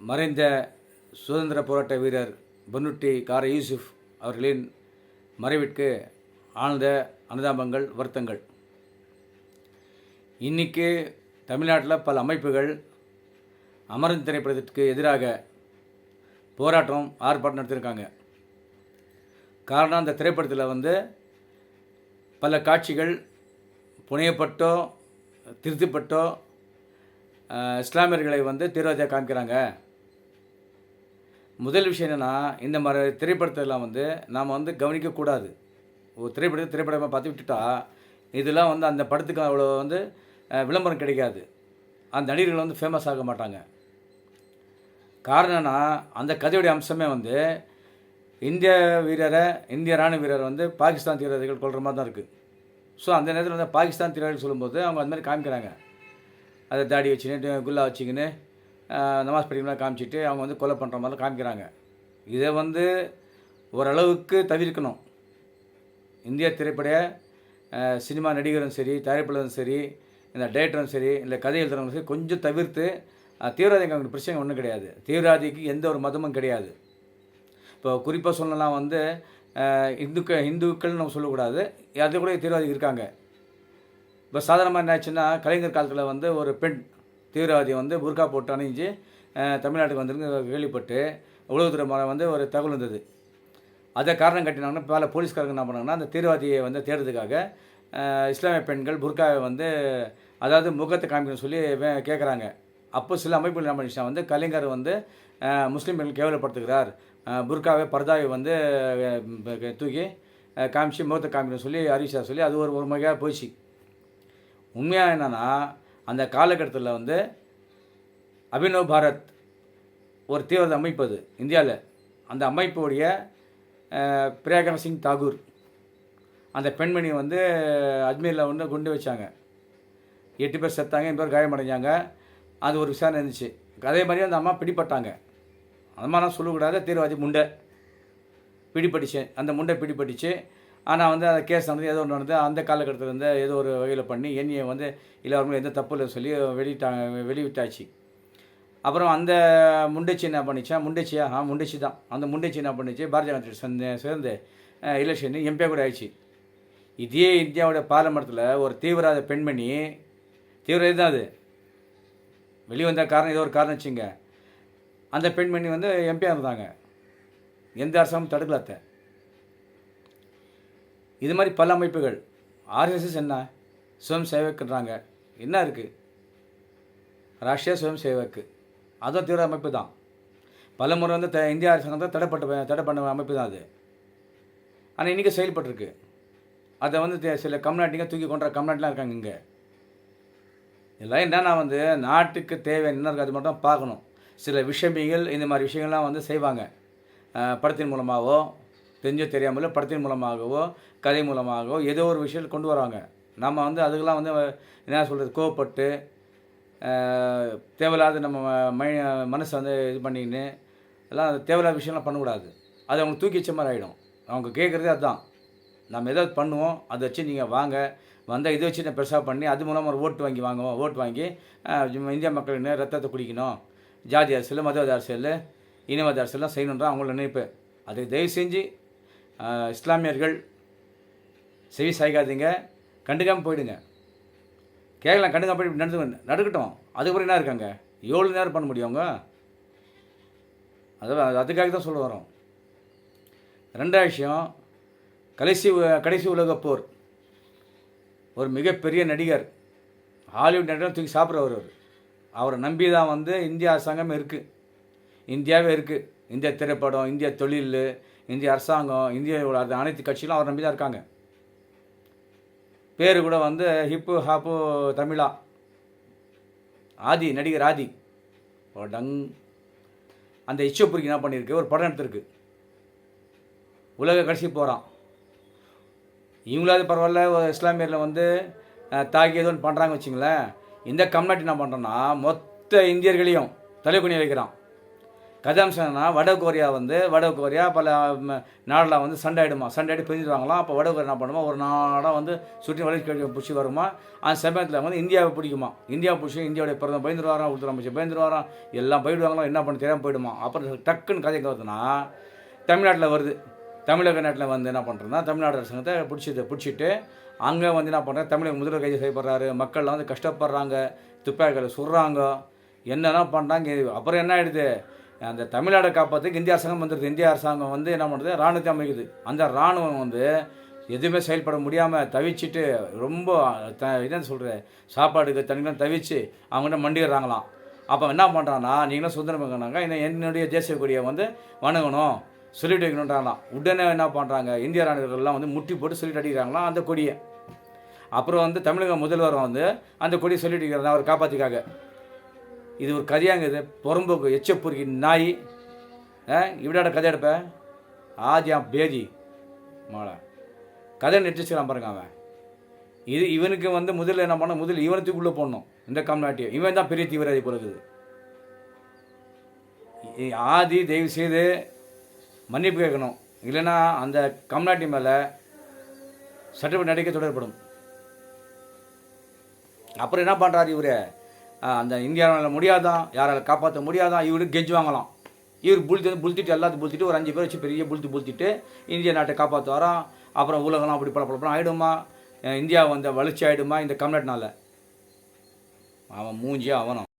மறைந்த சுதந்திர போராட்ட வீரர் பன்ருட்டி கார யூசுப் அவர்களின் மறைவிற்கு ஆழ்ந்த அனுதாபங்கள், வருத்தங்கள். இன்றைக்கி தமிழ்நாட்டில் பல அமைப்புகள் அமரன் திரைப்படத்திற்கு எதிராக போராட்டம், ஆர்ப்பாட்டம் நடத்தியிருக்காங்க. காரணம், அந்த திரைப்படத்தில் பல காட்சிகள் புனையப்பட்டோ திருத்தப்பட்டோ இஸ்லாமியர்களை தீவிரவாதியாக காமிக்கிறாங்க. முதல் விஷயம் என்னென்னா, இந்த மாதிரி திரைப்படத்தெல்லாம் நாம் கவனிக்கக்கூடாது. ஒரு திரைப்படமாக பார்த்து விட்டுட்டா இதெல்லாம் அந்த படத்துக்கு அவ்வளோ விளம்பரம் கிடைக்காது. அந்த நடிகர்கள் ஃபேமஸ் ஆக மாட்டாங்க. காரணம்னா, அந்த கதையுடைய அம்சமே இந்திய இராணுவ வீரரை பாகிஸ்தான் தீவிரவாதிகள் கொள்கிற மாதிரி தான் இருக்குது. ஸோ அந்த நேரத்தில் பாகிஸ்தான் தீவிரவாதிகள் சொல்லும்போது அவங்க அந்த மாதிரி காமிக்கிறாங்க. அதை தாடி வச்சுக்கின்னு, குல்லா வச்சுக்கின்னு, நமாஸ் படிக்கலாம் காமிச்சிட்டு அவங்க கொலை பண்ணுற மாதிரிலாம் காமிக்கிறாங்க. இதை ஓரளவுக்கு தவிர்க்கணும். இந்திய திரைப்பட சினிமா நடிகரும் சரி, தயாரிப்பாளரும் சரி, இந்த டைரக்டரும் சரி, இல்லை கதை எழுதுறவங்க சரி, கொஞ்சம் தவிர்த்து தீவிரவாதிக்கு அவங்க பிரச்சனை ஒன்றும் கிடையாது. தீவிரவாதிக்கு எந்த ஒரு மதமும் கிடையாது. இப்போ குறிப்பாக சொல்லலாம் இந்துக்கள்னு நம்ம சொல்லக்கூடாது, அது கூட தீவிரவாதி இருக்காங்க. இப்போ சாதாரணமாக என்ன ஆச்சுன்னா, கலைஞர் காலத்தில் ஒரு பெண் தீவிரவாதி புர்கா போட்டு அணிஞ்சு தமிழ்நாட்டுக்கு வந்துருந்து கேள்விப்பட்டு உளவுத்துறை மூலம் ஒரு தகவல் இருந்தது. அதை காரணம் கட்டினாங்கன்னா பல போலீஸ்காரங்க என்ன பண்ணாங்கன்னா, அந்த தீவிரவாதியை தேடுறதுக்காக இஸ்லாமிய பெண்கள் புர்காவை அதாவது முகத்தை காமிக்கணும்னு சொல்லி கேட்குறாங்க. அப்போ சில அமைப்புகள் என்ன பண்ணிச்சா, கலைஞர் முஸ்லீம் பெண்கள் கேவலப்படுத்துகிறார், புர்காவை பர்தாவை தூக்கி காமிச்சு முகத்தை காமிக்கணும்னு சொல்லி அறிவிச்சா சொல்லி அது ஒரு வகையாக போயிடுச்சு. உண்மையாக என்னென்னா, அந்த காலகட்டத்தில் அபினவ் பாரத் ஒரு தீவிரவாத அமைப்பு அது இந்தியாவில். அந்த அமைப்புடைய பிரயாகரா சிங் தாகூர் அந்த பெண்மணி அஜ்மீரில் குண்டு வச்சாங்க. 8 பேர் செத்தாங்க, 8 பேர் காயமடைஞ்சாங்க. அது ஒரு விசாரணை இருந்துச்சு. அதே மாதிரி அந்த அம்மா பிடிப்பட்டாங்க. அந்த மாதிரிலாம் சொல்லக்கூடாது, தீவிரவாதி முண்டை பிடிப்பட்டுச்சு. அந்த முண்டை பிடிப்பட்டுச்சு. ஆனால் அந்த கேஸ் நடந்து ஏதோ ஒன்று நடந்து அந்த காலகட்டத்தில் ஏதோ ஒரு வகையில் பண்ணி என்னையை எல்லாருமே எந்த தப்பு இல்லை சொல்லி வெளிவிட்டாச்சு. அப்புறம் அந்த முண்டச்சி என்ன பண்ணிச்சா, முண்டச்சி தான். அந்த முண்டச்சி என்ன பண்ணிச்சு, பாரதிய ஜனதா சேர்ந்து எலெக்ஷன் எம்பியாக கூட ஆயிடுச்சு. இதே இந்தியாவோட பார்லமெண்ட்டில் ஒரு தீவிரவாத பெண்மணி, தீவிரவாதி தான் அது, வெளிவந்த காரணம் ஏதோ ஒரு காரணம் வச்சுங்க, அந்த பெண்மணி எம்பியாக இருந்தாங்க. எந்த அரசாங்கம் தடுக்கலாத்த. இது மாதிரி பல அமைப்புகள். ஆர்எஸ்எஸ் என்ன சுயம் சேவக்குன்றாங்க, என்ன இருக்குது, ராஷ்ட்ரிய சுயம் சேவக்கு, அதுவும் தீவிர அமைப்பு தான். பல முறை இந்திய அரசாங்கம் தடை பண்ண அமைப்பு தான் அது. ஆனால் இன்றைக்கி செயல்பட்டுருக்கு. அதை சில கம்நாட்டிங்க தூக்கி கொண்ட கம்நாட்டிலாம் இருக்காங்க. இங்கே இதெல்லாம் என்னன்னா நாட்டுக்கு தேவை என்ன இருக்குது அது மட்டும் பார்க்கணும். சில விஷமிகள் இந்த மாதிரி விஷயங்கள்லாம் செய்வாங்க. படத்தின் மூலமாகவோ, தெரிஞ்சோ தெரியாமலோ படத்தின் மூலமாகவோ, கதை மூலமாகவோ ஏதோ ஒரு விஷயத்தை கொண்டு வராங்க. நம்ம அதுக்கெல்லாம் என்ன சொல்கிறது, கோவப்பட்டு தேவையில்லாத நம்ம மனசை இது பண்ணிக்கின்னு எல்லாம் தேவையில்லாத விஷயம்லாம் பண்ணக்கூடாது. அது அவங்க தூக்கி வச்ச மாதிரி ஆகிடும். அவங்க கேட்குறதே அதுதான், நம்ம ஏதாவது பண்ணுவோம், அதை வச்சு நீங்கள் வாங்க, வந்தால் இதை வச்சு நான் பெருசாக பண்ணி அது மூலமாக ஒரு ஓட்டு வாங்கி இந்தியா மக்களின் ரத்தத்தை குடிக்கணும், ஜாதி அரசியல், மதவாத அரசியல், இனவாத அரசியல்லாம் செய்யணுன்றான் அவங்கள நினைப்பு. அதை தயவு செஞ்சு இஸ்லாமியர்கள் செவி சாய்க்காதீங்க, கண்டுக்காமல் போயிடுங்க. கேட்கலாம், கண்டுக்காமல் போய் நடக்கட்டும். அதுக்கப்புறம் என்ன இருக்காங்க, 7 நேரம் பண்ண முடியும் அவங்க. அதுக்காக தான் சொல்ல வரோம். ரெண்டாவது விஷயம், கடைசி உலகப் போர் ஒரு மிகப்பெரிய நடிகர், ஹாலிவுட் நடிகர் தூக்கி சாப்பிட்றவர். அவரை நம்பி தான் இந்திய அரசாங்கமே இருக்குது, இந்தியாவே இருக்குது. இந்திய திரைப்படம், இந்திய தொழில், இந்திய அரசாங்கம், இந்தியாவோட அனைத்து கட்சிகளும் அவரை நம்பி தான் இருக்காங்க. பேர் கூட ஹிப்பு ஹாப்பு தமிழா, நடிகர் ஆதி டங். அந்த இச்சப்பூரிக்கு என்ன பண்ணியிருக்கு, ஒரு படம் எடுத்திருக்கு, உலக கடைசி போகிறான். இவங்களாவது பரவாயில்ல, இஸ்லாமியரில் தாக்கி ஏதோ ஒன்று பண்ணுறாங்க வச்சுங்களேன். இந்த கம்நாட்டி என்ன பண்ணுறோன்னா மொத்த இந்தியர்களையும் தலைக்குனி வைக்கிறான். கதாம்சம்னா வட கொரியா பல நாடெலாம் வந்து சண்டை ஆகிட்டு பிரிஞ்சுடுவாங்களாம். அப்போ வட கொரியா என்ன பண்ணுமா, ஒரு நாடாக வந்து சுற்றி வளர்ச்சி பிடிச்சி வருமா. அந்த சமயத்தில் வந்து இந்தியாவை பிடிக்குமா. இந்தியா பிடிச்சி இந்தியாவுடைய பிரதமர் பயந்துருவாராம், உள்துறை அமைச்சர் பயந்துருவாராம், எல்லாம் போயிடுவாங்களாம். என்ன பண்ண தெரியாமல் போயிடுமா. அப்புறம் டக்குன்னு கதை வருதுன்னா தமிழ்நாட்டில் வருது. தமிழக நாட்டில் வந்து என்ன பண்ணுறதுன்னா, தமிழ்நாடு அரசாங்கத்தை பிடிச்சிட்டு அங்கே வந்து என்ன பண்ணுறாங்க, தமிழக முதல்வர் கைது செய்யப்படுறாரு. மக்கள்லாம் வந்து கஷ்டப்படுறாங்க, துப்பாக்கிகளை சுடுறாங்க, என்னென்ன பண்ணுறாங்க. அப்புறம் என்ன ஆகிடுது, அந்த தமிழ்நாடை காப்பாற்றுக்கு இந்திய அரசாங்கம் வந்துடுது. இந்திய அரசாங்கம் வந்து என்ன பண்ணுறது, இராணுவத்தை அமைக்குது. அந்த இராணுவம் வந்து எதுவுமே செயல்பட முடியாமல் தவிச்சிட்டு ரொம்ப என்னன்னு சொல்கிறேன், சாப்பாடுக்கு தண்ணிலாம் தவிச்சு அவங்கள்ட்ட மண்டிடுறாங்களாம். அப்போ என்ன பண்ணுறாங்கன்னா, நீங்களும் சுதந்திரம் பண்ணாங்க, என்னுடைய தேசிய கொடியை வந்து வணங்கணும், சொல்லிட்டு வைக்கணுன்றாங்களாம். உடனே என்ன பண்ணுறாங்க, இந்திய ராணுவர்கள்லாம் வந்து முட்டி போட்டு சொல்லிட்டு அடிக்கிறாங்களாம் அந்த கொடியை. அப்புறம் வந்து தமிழக முதல்வர் வந்து அந்த கொடியை சொல்லிட்டு வைக்கிறாங்க அவர் காப்பாற்றிக்காக. இது ஒரு கதையாங்க. இது புறம்போக்கு எச்சப்பொறுக்கி நாய் இப்படாட கதை எடுப்ப ஆதியா பேதி மாலை கதை நெட்டிச்சுக்கலாம் பாருங்க. அவன் இவனுக்கு வந்து முதல்ல என்ன பண்ண, முதல்ல இவனத்துக்குள்ளே போடணும் இந்த கம்நாட்டியை. இவன் தான் பெரிய தீவிரவாதி பிறகுது. ஆதி தயவு செய்து மன்னிப்பு கேட்கணும், இல்லைன்னா அந்த கம்நாட்டி மேலே சட்டப்படி நடக்க தொடரப்படும். அப்புறம் என்ன பண்ணுறாரு இவர், அந்த இந்தியாவில் முடியாதான், யாரால் காப்பாற்ற முடியாதான், இவருக்கு கெஞ்சுவாங்களாம். இவர் புளுத்திட்டு எல்லாத்தையும் புளுத்திட்டு ஒரு 5 பேர் வச்சு பெரிய புளுத்திட்டு இந்திய நாட்டை காப்பாற்றுவாராம். அப்புறம் உலகம்லாம் அப்படி பல ஆகிடுமா, இந்தியா வந்து வளர்ச்சி ஆகிடுமா இந்த கம்நாட்டினால. அவன் மூஞ்சியாக அவனும்